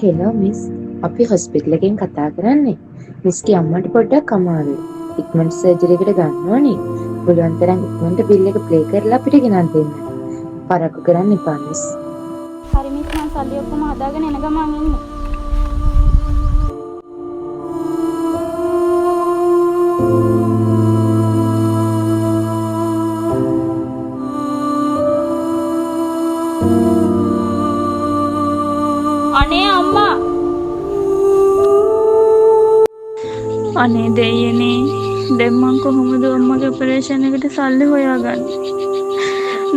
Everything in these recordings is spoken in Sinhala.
හෙලෝ මිස්, අපි හොස්පිටල් එකෙන් කතා කරන්නේ. මිස්ගේ අම්මට පොඩ්ඩක් අමාරුයි. ඉක්මනට සර්ජරි එකට ගන්න ඕනි. පුළුවන් තරම් ඉක්මනට බිල් එක ප්ලේ කරලා අපිට ගෙනත් දෙන්න. පරක්කු කරන්න එපා මිස්. හරි මිස්, මම සල්ලි ඔක්කොම හදාගෙන එන ගමන් ඉන්නේ. අනේ අම්මා. අනේ දෙයියනේ, දැන් මං කොහොමද අම්මගේ ඔපරේෂන් එකට සල්ලි හොයාගන්නේ?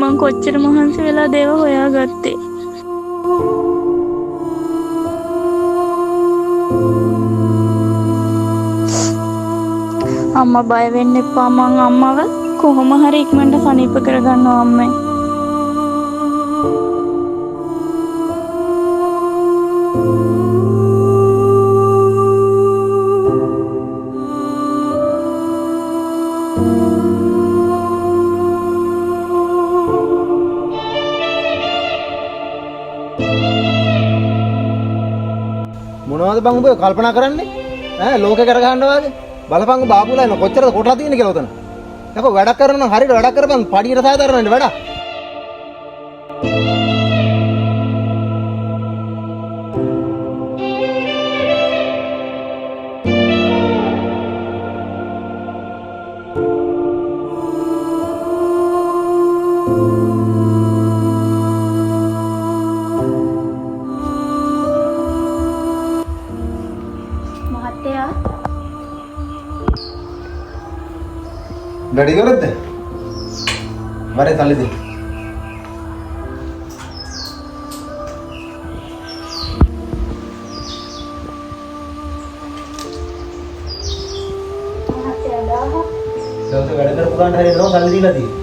මං කොච්චර මහන්සි වෙලා දේව හොයාගත්තේ. අම්මා බය වෙන්න එපා, මං අම්මව කොහොම හරි ඉක්මනට සනීප කරගන්නවා අම්මේ. මොනවද බං ඔබ කල්පනා කරන්නේ? ඈ ලෝකේ කරගහන්න වාගේ. බලපං බාබුලා එන කොච්චරද කොටලා තියෙන්නේ කියලා උතන. යකෝ වැඩක් කරනවා නම් හරියට වැඩක් කරපන් පඩියට සාධාරණ වෙන්න වැඩක්. මහත්තයා වැඩි කරද්ද? වරේ තල්ලි දෙන්න. මහත්තයා දාහ. දවස් වැඩ කරපු ගන්න හරියනවා තල්ලි දීලා තියෙන්නේ.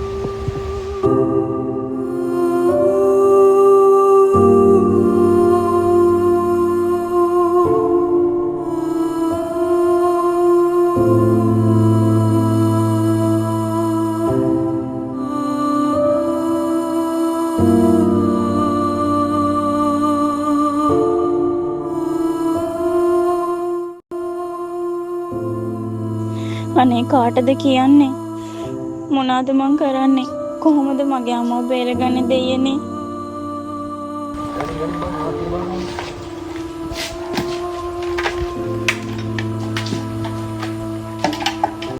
අනේ කාටද කියන්නේ? මොනවද මං කරන්නේ? කොහොමද මගේ අම්මව බේරගන්නේ දෙයියනේ?